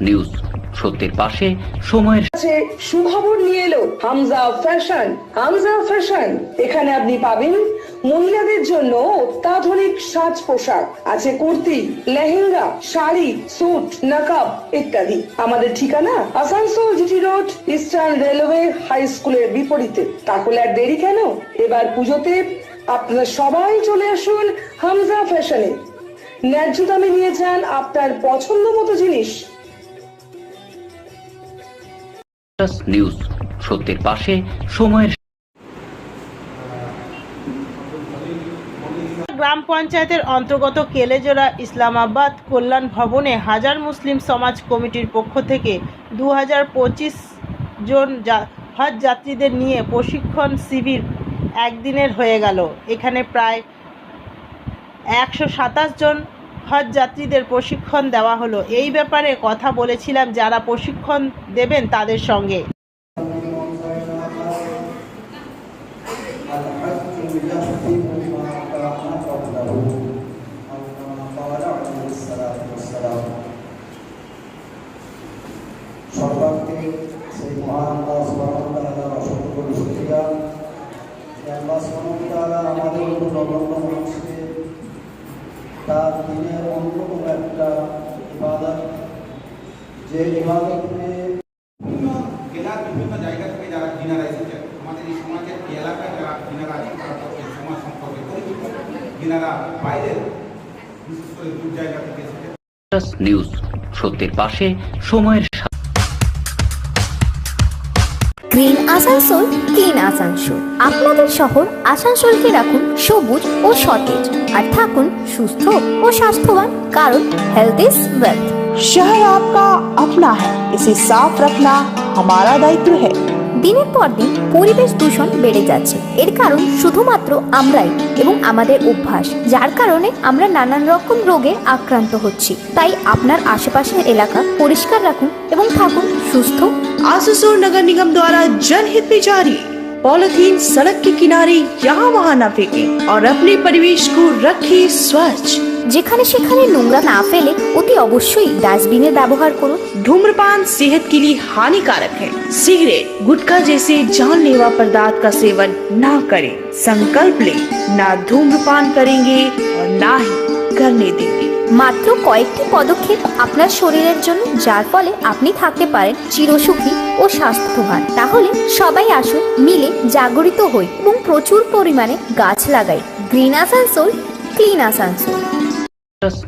News সত্যের পাশে সময়ের সুখবর নিয়ে এলো হামজা ফ্যাশন। হামজা ফ্যাশন, এখানে আপনি পাবেন মহিলাদের জন্য অত্যাধুনিক সাজ পোশাক, আছে কুর্তি, লেহেঙ্গা, শাড়ি, স্যুট, নকাব ইত্যাদি। আমাদের ঠিকানা Asansol GT road, eastern railway high স্কুলের বিপরীতে। তাহলে আর দেরি কেন, এবার পুজোতে আপনারা সবাই চলে আসুন হামজা ফ্যাশনে। ন্যায্য দামে নিয়ে যান আপনার পছন্দ মতো জিনিস। নিউজ সত্যের পাশে সময়ের গ্রাম পঞ্চায়েতের অন্তর্গত কেলেজোড়া ইসলামাবাদ কল্যাণ ভবনে হাজার মুসলিম সমাজ কমিটির পক্ষ থেকে 2025 জন হজ যাত্রীদের নিয়ে প্রশিক্ষণ শিবির একদিনের হয়ে গেল। এখানে প্রায় 127 জন হজ যাত্রীদের প্রশিক্ষণ দেওয়া হলো। এই ব্যাপারে কথা বলেছিলাম যারা প্রশিক্ষণ দেবেন তাদের সঙ্গে। সর্বার্থে সেই মহান আল্লাহ সুবহানাহু ওয়া তাআলার অসংখ্য শুকরিয়া যে আল্লাহ সুবহানাহু ওয়া তাআলা আমাদের নগণ্য মানুষকে তার দিনের অন্যতম একটা ইবাদত, যে ইবাদতকে জেলার বিভিন্ন জায়গা থেকে যারা জিনারা এসেছেন, আমাদের এই সমাজের এই এলাকায় যারা জিনারা আছেন তারা এই সমাজ সম্পর্কে পরিচিত। জিনারা বাইরের বিশেষ করে দূর জায়গা থেকে এসেছেন। নিউজ সত্যের পাশে সময়ের গ্রিন আসানসোল, ক্লিন আসানসোল। আপনাদের শহর আসানসোলকে রাখুন সবুজ ও সতেজ, আর থাকুন সুস্থ ও স্বাস্থ্যবান, কারণ হেলথ ইজ ওয়েলথ। शहर आपका अपना है, इसे साफ रखना हमारा दायित्व है। দিনের পর দিন পরিবেশ দূষণ বেড়ে যাচ্ছে। এর কারণ শুধুমাত্র আমরাই এবং আমাদের অভ্যাস, যার কারণে আমরা নানান রকম রোগে আক্রান্ত হচ্ছি। তাই আপনার আশেপাশের এলাকা পরিষ্কার রাখুন এবং থাকুন সুস্থ। आसुसोल नगर निगम द्वारा जनहित में जारी। पॉलिथीन सड़क के किनारे यहाँ वहाँ न फेंकें और अपने परिवेश को रखें स्वच्छ। যেখানে সেখানে নোংরা না ফেলে অতি অবশ্যই ডাস্টবিনের ব্যবহার করুন। धूम्रपान सेहत के लिए हानिकारक है। सिगरेट, गुटखा जैसे जानलेवा पदार्थ का सेवन न करें। संकल्प लें, ना धूम्रपान करेंगे और ना ही करने देंगे। মাত্র কয়েকটি পদক্ষেপ আপনার শরীরের জন্য, যার ফলে আপনি থাকতে পারেন চিরসুখী ও স্বাস্থ্যবান। তাহলে সবাই আসুন, মিলে জাগরিত হই এবং প্রচুর পরিমাণে গাছ লাগাই। Green Asansol, clean Asansol.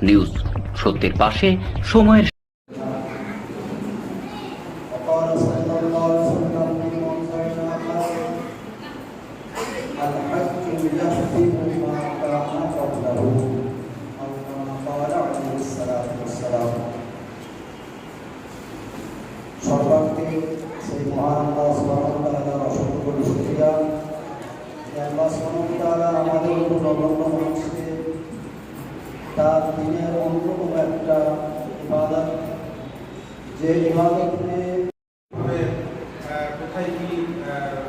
News সত্যের পাশে সময়ের সর্বার্থে সেই মহান আল্লাহ সুবহানাহু ওয়া তাআলার অসংখ্য শুকরিয়া যে আল্লাহ সুবহানাহু ওয়া তাআলা আমাদের নগণ্য মানুষকে তার দিনের অন্যতম একটা ইবাদত, যে ইবাদতকে কোথায় কি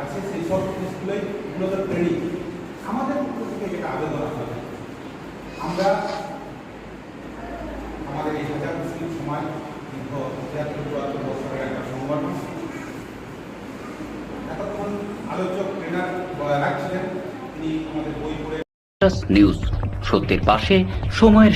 আছে সেই সব জিনিসগুলোই মূলত ট্রেনিং। আমাদের পক্ষ থেকে যেটা আবেদন আপনাদের, আমরা আমাদের এই হাজার মুসলিম সমাজ দীর্ঘ 73-74 বছরের একটা সংগঠন। এতক্ষণ আলোচক ট্রেনার রাখছিলেন, তিনি আমাদের বই পড়ে নিউজ সত্যের পাশে সময়ের